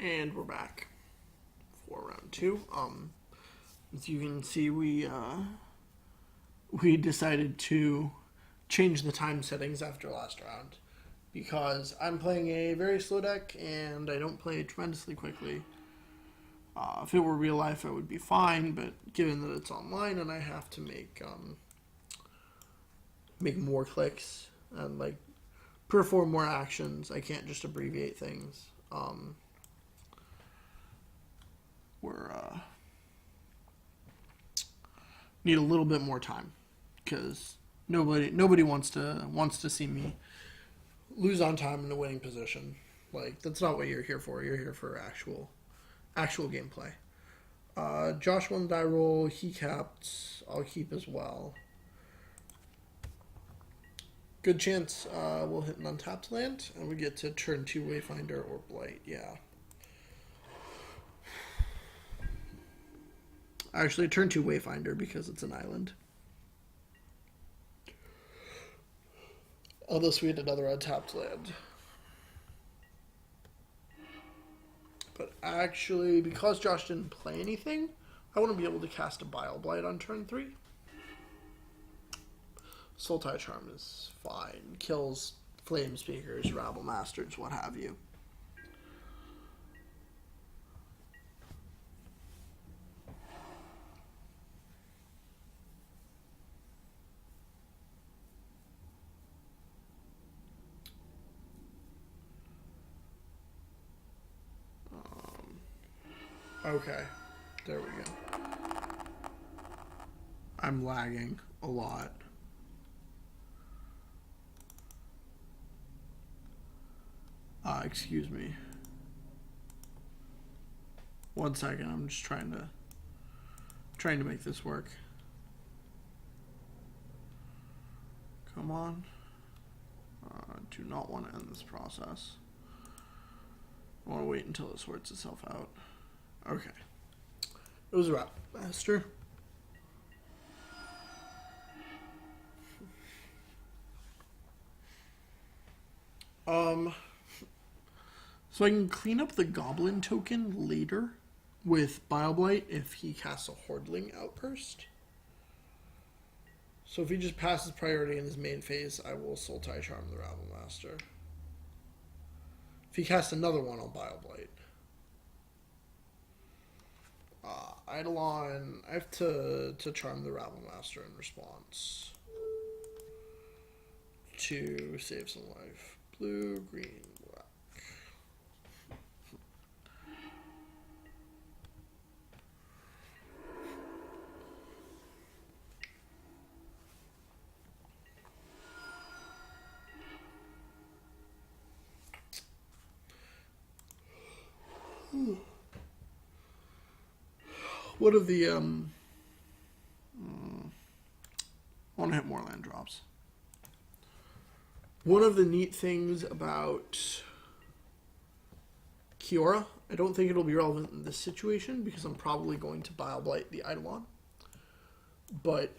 And we're back for round two. As you can see, we decided to change the time settings after last round because I'm playing a very slow deck and I don't play tremendously quickly. If it were real life, I would be fine, but given that it's online and I have to make more clicks and like perform more actions, I can't just abbreviate things. We're need a little bit more time because nobody wants to see me lose on time in a winning position. Like that's not what you're here for. You're here for actual gameplay. Josh won the die roll. He capped. I'll keep as well. Good chance we'll hit an untapped land and we get to turn 2 Wayfinder or Blight. Yeah. Actually, turn 2 Wayfinder because it's an island. Unless we had another untapped land. But actually, because Josh didn't play anything, I want to be able to cast a Bile Blight on turn 3. Sultai Charm is fine. Kills Flame Speakers, Rabble Masters, what have you. Okay, there we go. I'm lagging a lot. Excuse me. 1 second, I'm just trying to make this work. Come on. Do not want to end this process. I want to wait until it sorts itself out. Okay. It was a wrap, Master. So I can clean up the Goblin token later with Bile Blight if he casts a Hordling Outburst. So if he just passes priority in his main phase, I will Sultai Charm the Rabble Master. If he casts another one, I'll Bile Blight. Eidolon, I have to charm the Rabble Master in response to save some life. Blue, green, black. What of the I want to hit more land drops. One of the neat things about Kiora, I don't think it'll be relevant in this situation because I'm probably going to Bile Blight the Eidolon. But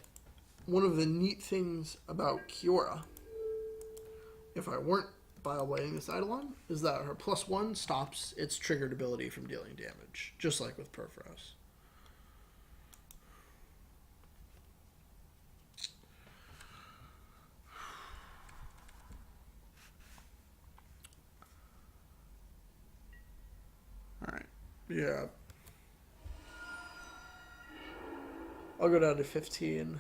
one of the neat things about Kiora, if I weren't Bile Blighting this Eidolon, is that her +1 stops its triggered ability from dealing damage, just like with Perforos. Alright, yeah. I'll go down to 15.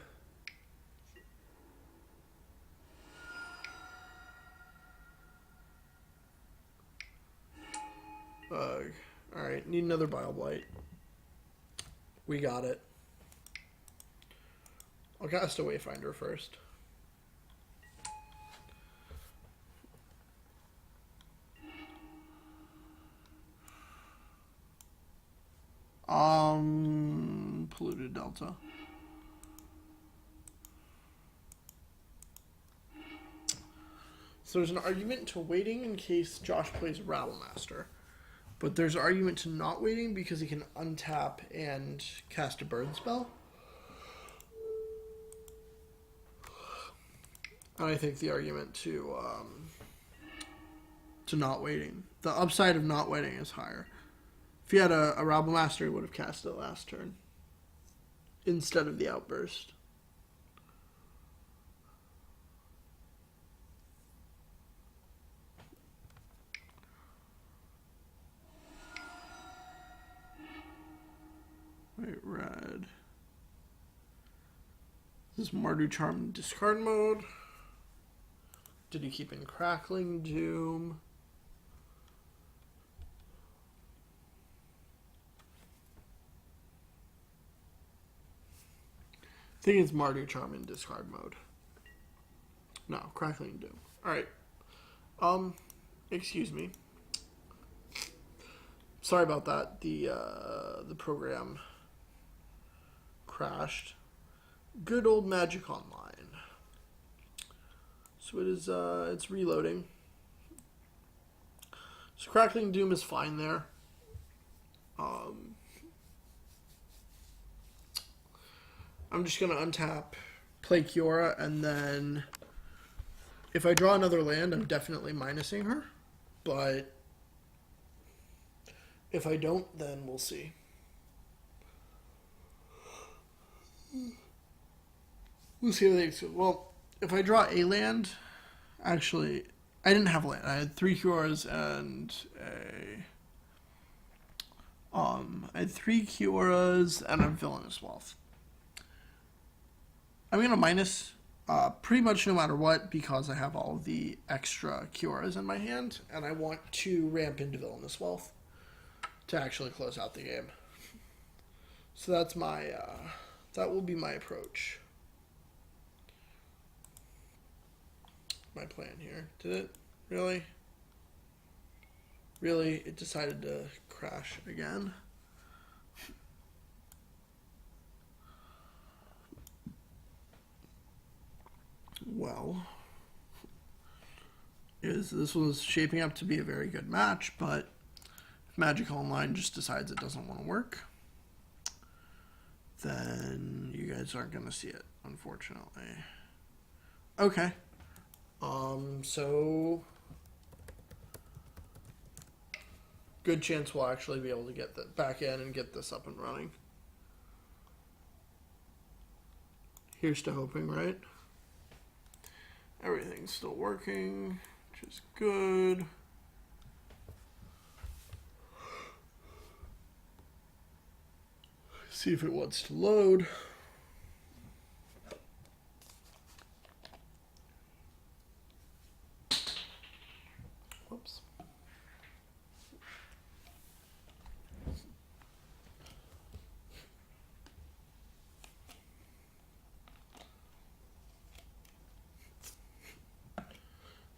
Alright, need another Bile Blight. We got it. I'll cast a Wayfinder first. Polluted Delta. So there's an argument to waiting in case Josh plays Rabble Master. But there's an argument to not waiting because he can untap and cast a burn spell. And I think the argument to not waiting, the upside of not waiting is higher. If he had a Rabble Master, he would have cast it last turn instead of the Outburst. White, red. This is Mardu Charm in discard mode. Did he keep in Crackling Doom? I think it's Mardu Charm in discard mode. No, Crackling Doom. Alright. Excuse me. Sorry about that. The program crashed. Good old Magic Online. So it is, it's reloading. So Crackling Doom is fine there. I'm just going to untap, play Kiora, and then if I draw another land, I'm definitely minusing her. But if I don't, then we'll see. We'll see how things go. Well, if I draw a land, actually, I didn't have a land. I had 3 Kioras and a Villainous Wealth. I'm going to minus pretty much no matter what because I have all the extra Kioras in my hand, and I want to ramp into Villainous Wealth to actually close out the game. So that's my, that will be my approach. My plan here. Did it? Really? Really? It decided to crash again? Well, this was shaping up to be a very good match, but if Magic Online just decides it doesn't want to work, then you guys aren't going to see it, unfortunately. Okay. So good chance we'll actually be able to get that back in and get this up and running. Here's to hoping, right? Everything's still working, which is good. See if it wants to load. Whoops.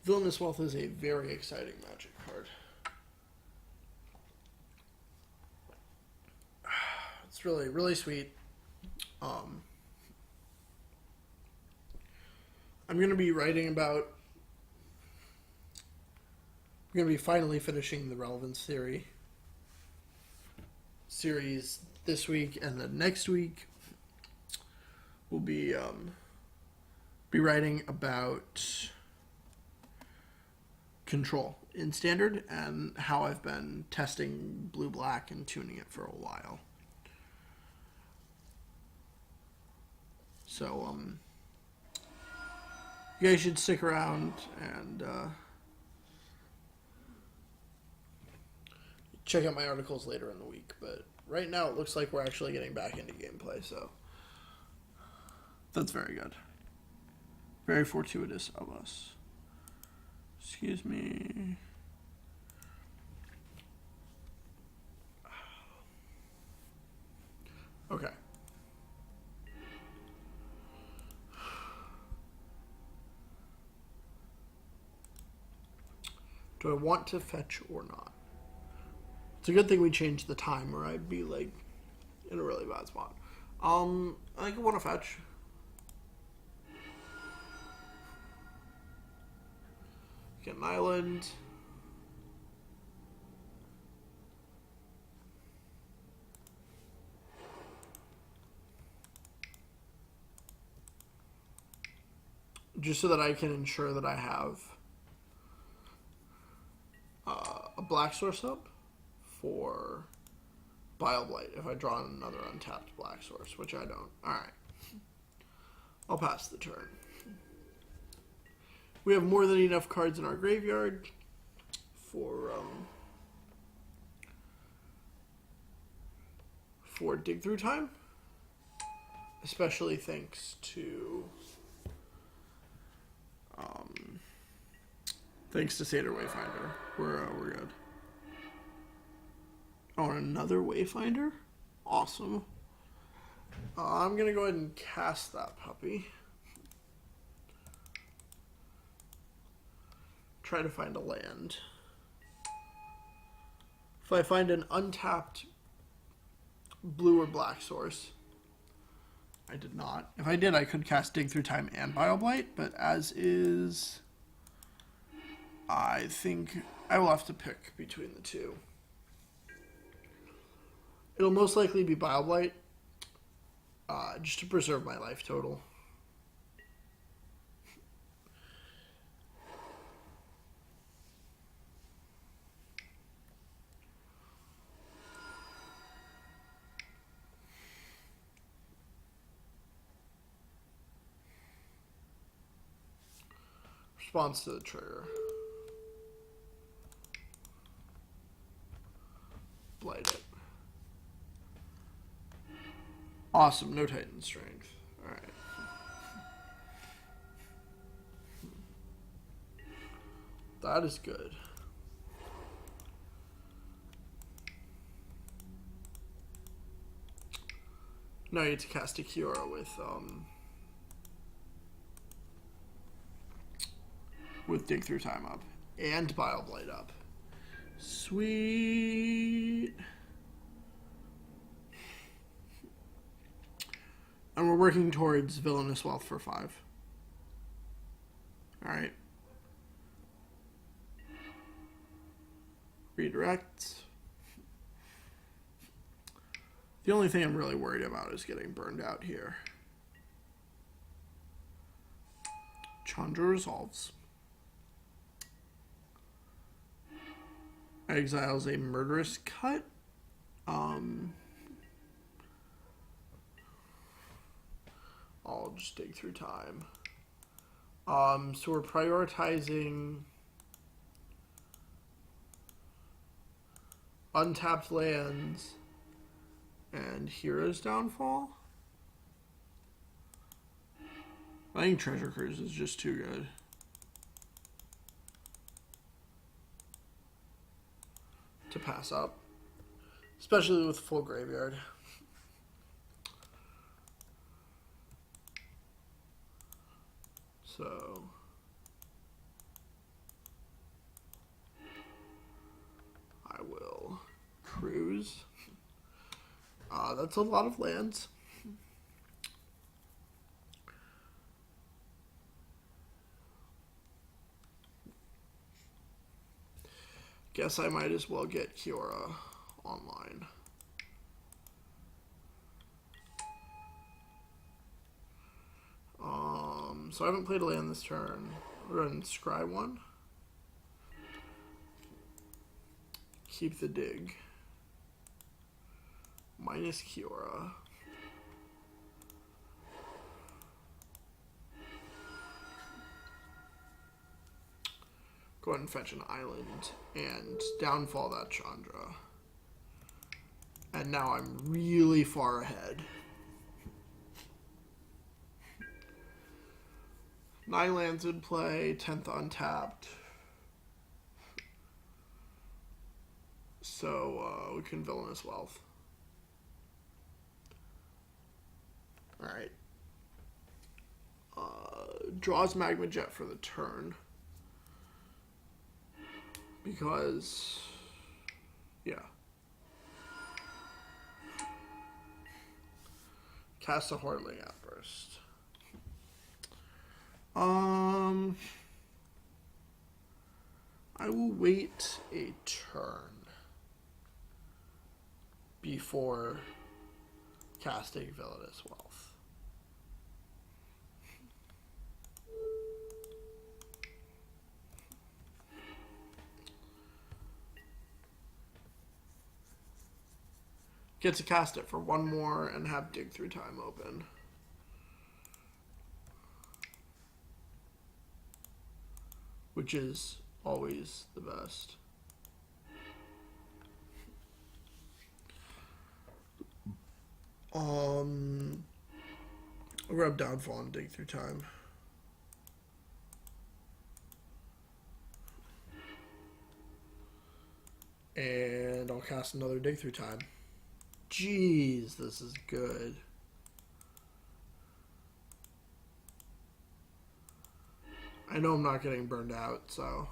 Villainous Wealth is a very exciting Magic card. It's really, really sweet. I'm going to be writing about... I'm going to be finally finishing the Relevance Theory series this week, and then next week we'll be writing about Control in Standard and how I've been testing blue-black and tuning it for a while. So, you guys should stick around and check out my articles later in the week. But right now it looks like we're actually getting back into gameplay, so that's very good. Very fortuitous of us. Excuse me. Okay. Do I want to fetch or not? It's a good thing we changed the time, or I'd be like in a really bad spot. I think I want to fetch. Get an island. Just so that I can ensure that I have a black source up for Bile Blight if I draw another untapped black source, which I don't. Alright. I'll pass the turn. We have more than enough cards in our graveyard for dig through time. Especially thanks to Satyr Wayfinder. We're good. Oh, and another Wayfinder? Awesome. I'm going to go ahead and cast that puppy. Try to find a land. If I find an untapped blue or black source. I did not. If I did, I could cast Dig Through Time and Bile Blight, but as is, I think I will have to pick between the two. It'll most likely be Bile Blight, just to preserve my life total. Response to the trigger. Blight it. Awesome, no Titan Strength. Alright. That is good. Now I need to cast a Kiora with Dig Through Time up and Bile Blight up. Sweet. And we're working towards Villainous Wealth for 5. Alright. Redirect. The only thing I'm really worried about is getting burned out here. Chandra resolves. Exiles a Murderous Cut. I'll just dig through time. So we're prioritizing untapped lands and Hero's Downfall. I think Treasure Cruise is just too good. To pass up, especially with full graveyard. So I will cruise. That's a lot of lands. Guess I might as well get Kiora online. So I haven't played a land this turn. We're going to scry one. Keep the dig. Minus Kiora. Go ahead and fetch an island and downfall that Chandra. And now I'm really far ahead. 9 lands in play, 10th untapped. So we can Villainous Wealth. Alright. Draws Magma Jet for the turn. Because, yeah. Cast a Hordeling Outburst. I will wait a turn before casting Villainous Wealth. get to cast it for one more and have Dig Through Time open. Which is always the best. I'll grab Downfall and Dig Through Time. And I'll cast another Dig Through Time. Jeez, this is good. I know I'm not getting burned out, so...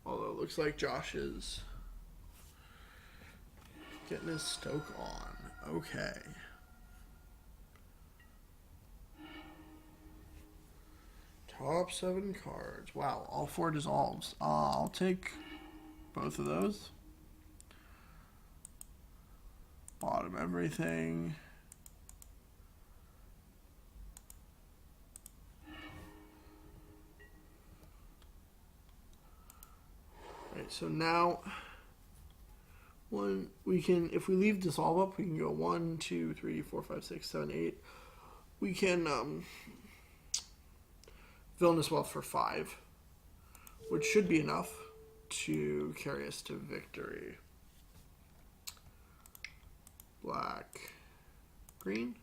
Although it looks like Josh is getting his Stoke on. Okay. Top 7 cards. Wow, all 4 dissolves. I'll take both of those. Bottom everything. Right, so now we can, if we leave dissolve up, we can go 1, 2, 3, 4, 5, 6, 7, 8. We can Villainous Wealth for 5, which should be enough to carry us to victory. Black, green.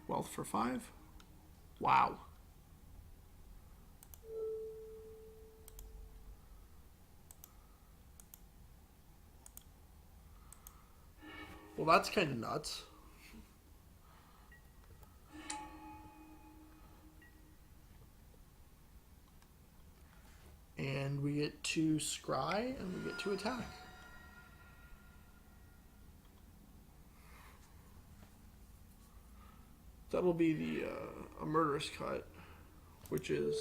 Wealth for 5. Wow. Well, that's kind of nuts. And we get to scry, and we get to attack. That'll be the a Murderous Cut, which is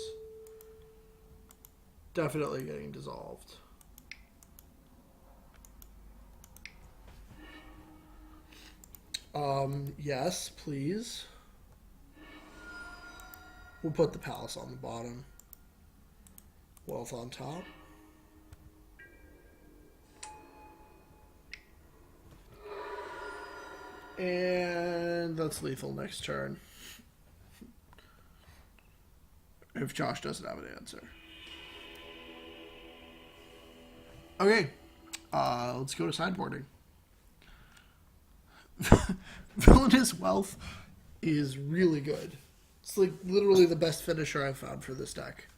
definitely getting dissolved. Yes, please. We'll put the Palace on the bottom. Wealth on top. And that's lethal next turn. If Josh doesn't have an answer. Okay. Let's go to sideboarding. Villainous Wealth is really good. It's like literally the best finisher I've found for this deck.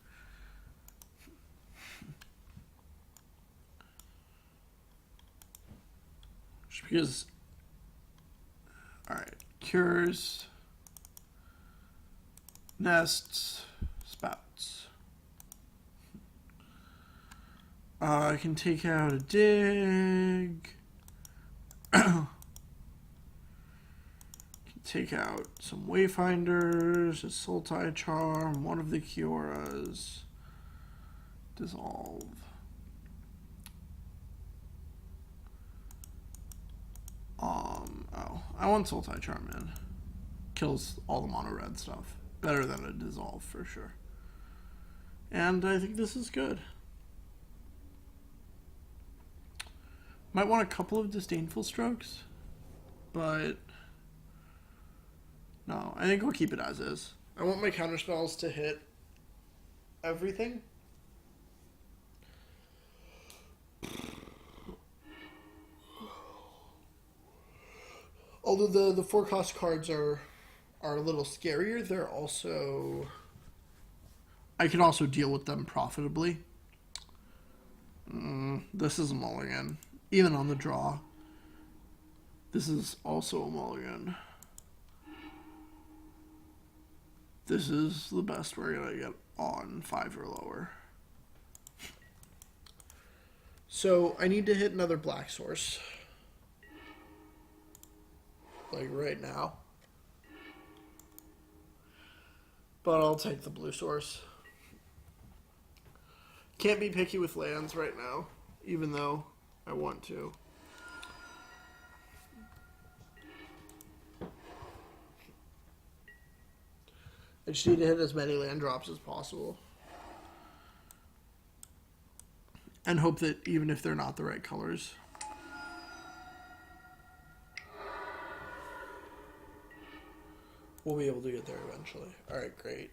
Just because... Alright. Cures. Nests. Spouts. I can take out a dig. Take out some Wayfinders, a Sultai Charm, one of the Kioras. Dissolve. Oh, I want Sultai Charm in. Kills all the mono red stuff. Better than a dissolve for sure. And I think this is good. Might want a couple of Disdainful Strokes, but no, I think we'll keep it as is. I want my counterspells to hit everything. Although the 4-cost cards are a little scarier, they're also... I can also deal with them profitably. This is a mulligan. Even on the draw. This is also a mulligan. This is the best we're going to get on 5 or lower. So I need to hit another black source. Like right now. But I'll take the blue source. Can't be picky with lands right now, even though I want to. I just need to hit as many land drops as possible. And hope that even if they're not the right colors. We'll be able to get there eventually. Alright, great.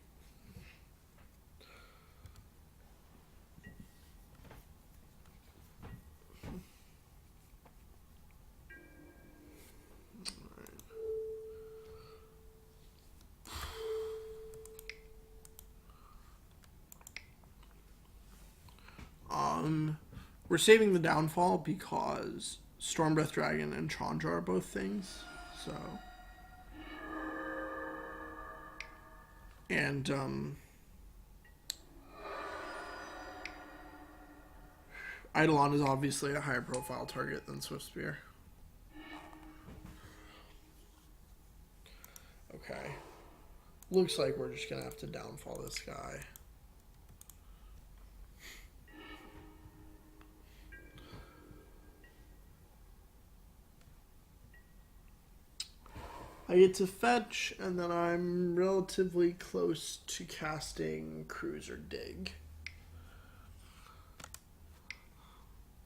We're saving the downfall because Stormbreath Dragon and Chandra are both things. So. And, Eidolon is obviously a higher profile target than Swiftspear. Okay. Looks like we're just going to have to downfall this guy. I get to fetch, and then I'm relatively close to casting Cruise or Dig.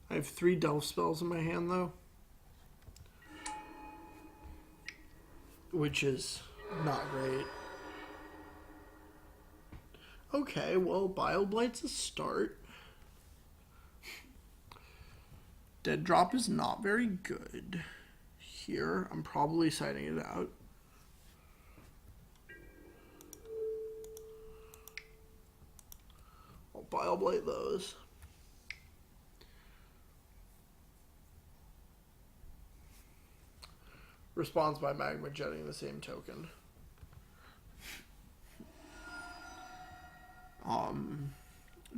I have 3 Delve spells in my hand, though. Which is not great. Okay, well, Bioblight's a start. Dead Drop is not very good. Here, I'm probably citing it out. I'll Bioblight those. Responds by Magma Jetting the same token.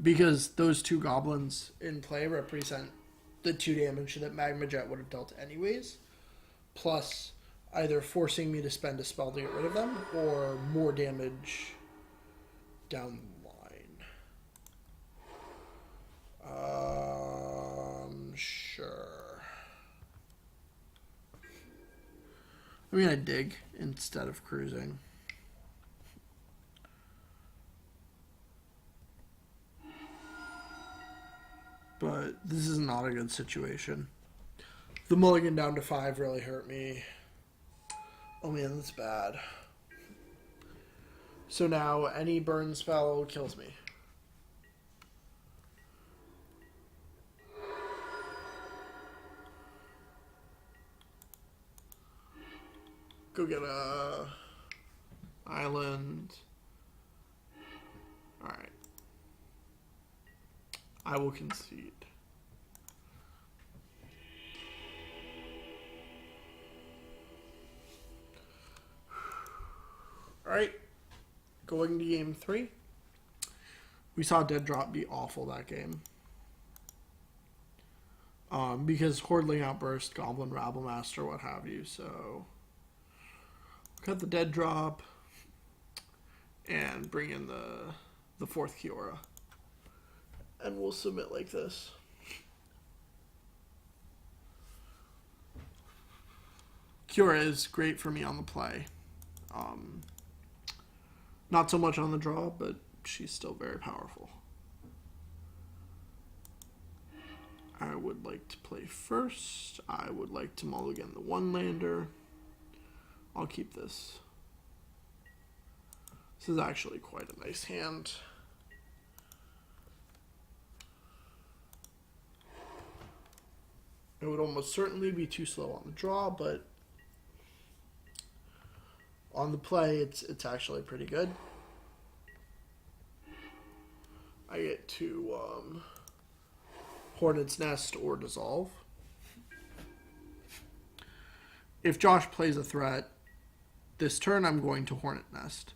Because those 2 goblins in play represent the 2 damage that Magma Jet would have dealt anyways. Plus either forcing me to spend a spell to get rid of them, or more damage down the line. Sure. I mean, I dig instead of cruising. But this is not a good situation. The mulligan down to 5 really hurt me. Oh man, that's bad. So now any burn spell kills me. Go get a island. Alright. I will concede. Alright. Going to game 3. We saw Dead Drop be awful that game. Because Hordling Outburst, Goblin Rabblemaster, what have you, so... Cut the Dead Drop and bring in the 4th Kiora. And we'll submit like this. Kiora is great for me on the play. Not so much on the draw, but she's still very powerful. I would like to play first. I would like to mulligan the 1-lander. I'll keep this. This is actually quite a nice hand. It would almost certainly be too slow on the draw, but on the play, it's actually pretty good. I get to Hornet's Nest or Dissolve. If Josh plays a threat, this turn I'm going to Hornet Nest.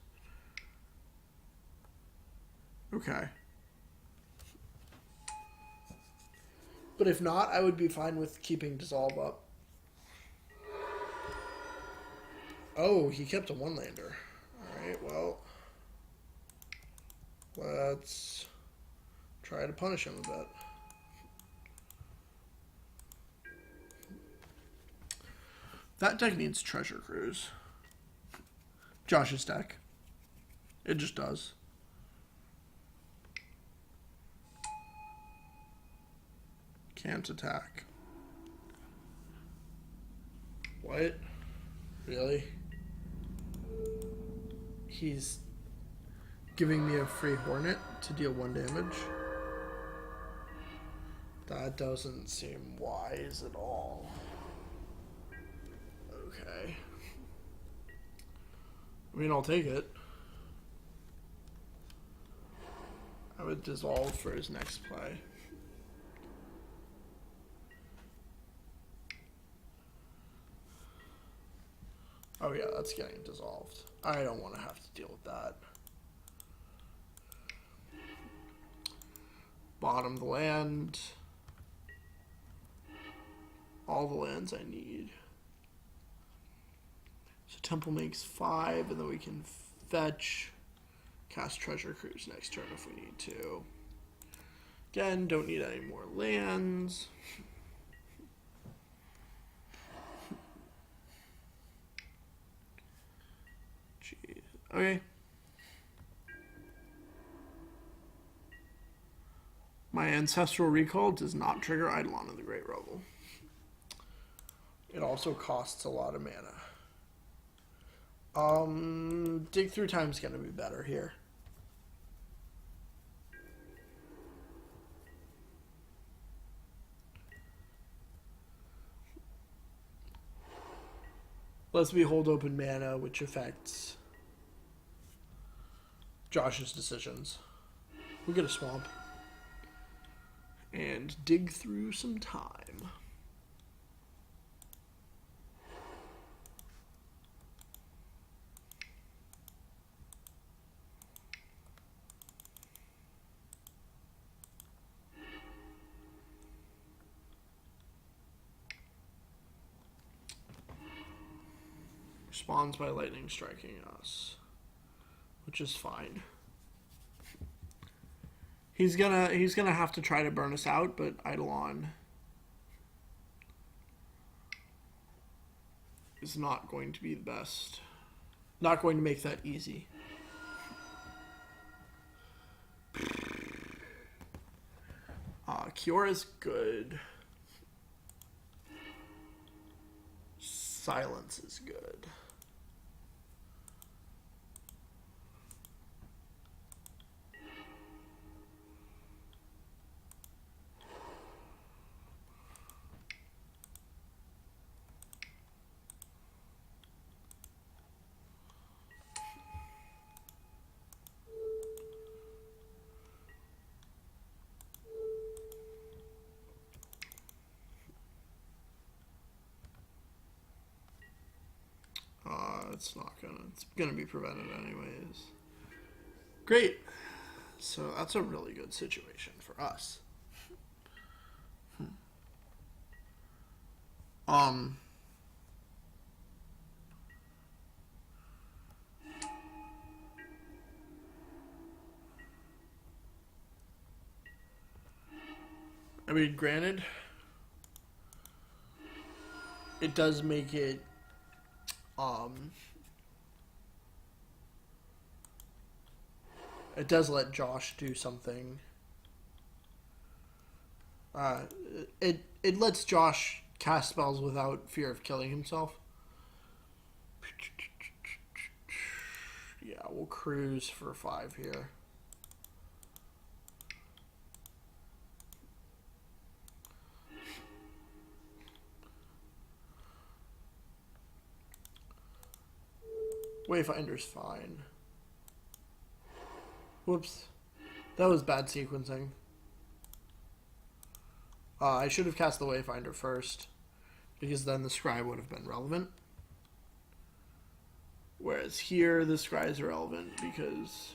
Okay. But if not, I would be fine with keeping Dissolve up. Oh, he kept a 1-lander. Alright, well. Let's try to punish him a bit. That deck needs Treasure Cruise. Josh's deck. It just does. Can't attack. What? Really? He's giving me a free Hornet to deal 1 damage? That doesn't seem wise at all. Okay. I mean, I'll take it. I would dissolve for his next play. Oh yeah, that's getting dissolved. I don't want to have to deal with that. Bottom the land. All the lands I need. So Temple makes 5, and then we can fetch, cast Treasure Cruise next turn if we need to. Again, don't need any more lands. Jeez. Okay. My Ancestral Recall does not trigger Eidolon of the Great Revel. It also costs a lot of mana. Dig Through Time's gonna be better here. Let's Behold Open Mana, which affects Josh's decisions. We'll get a Swamp. And dig through some time. Responds by lightning striking us, which is fine. He's gonna have to try to burn us out, but Eidolon is not going to be the best. Not going to make that easy. Kiora's good. Silence is good. It's gonna be prevented anyways. Great. So that's a really good situation for us. I mean, granted, it does make it it does let Josh do something. It lets Josh cast spells without fear of killing himself. Yeah, we'll cruise for 5 here. Wayfinder's fine. Whoops. That was bad sequencing. I should have cast the Wayfinder first, because then the Scry would have been relevant. Whereas here, the Scry is irrelevant because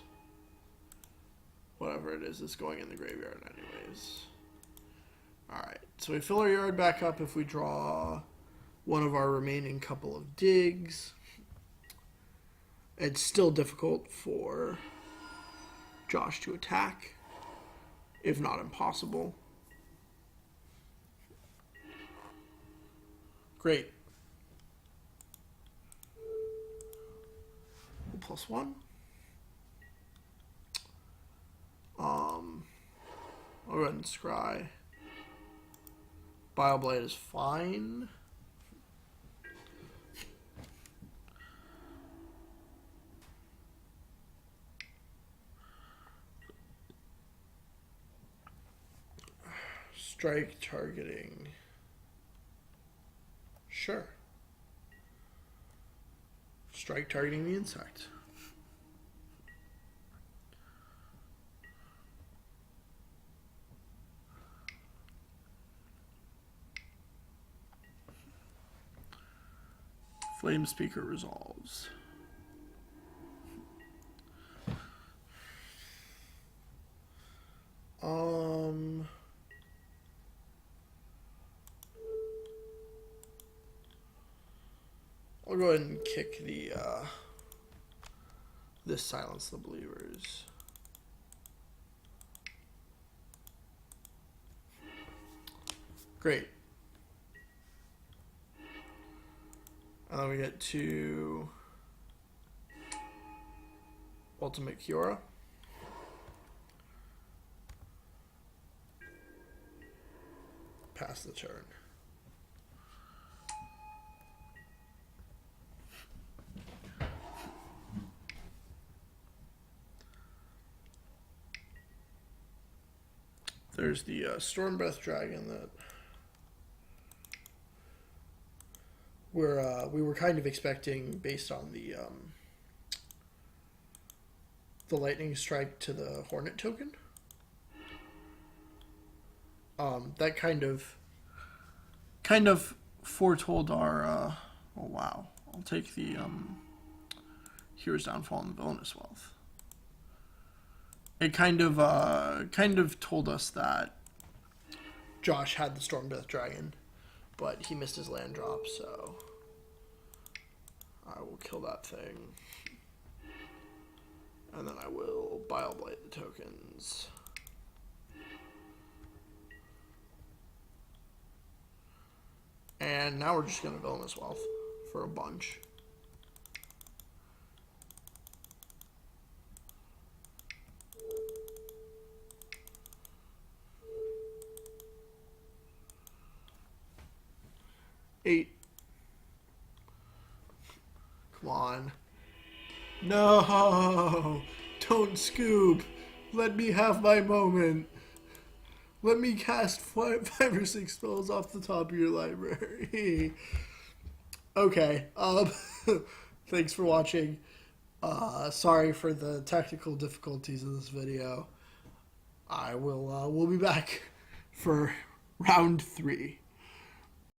whatever it is going in the graveyard anyways. Alright, so we fill our yard back up if we draw one of our remaining couple of digs. It's still difficult for Josh to attack, if not impossible. Great. +1. I'll go ahead and scry. Bioblight is fine. Strike targeting. Sure. Strike targeting the insect. Flame Speaker resolves. I'll go ahead and kick the this Silence the Believers. Great. And then we get to Ultimate Kiora. Pass the turn. There's the Stormbreath Dragon that we were kind of expecting based on the Lightning Strike to the Hornet token. That kind of foretold our oh wow. I'll take the Hero's Downfall and Villainous Wealth. It kind of told us that Josh had the Stormbreath Dragon, but he missed his land drop, so I will kill that thing. And then I will Bioblight the tokens. And now we're just going to Villainous Wealth for a bunch. Eight. Come on. No! Don't scoop! Let me have my moment. Let me cast five or six spells off the top of your library. Okay. Thanks for watching. Sorry for the technical difficulties of this video. We'll be back for round 3.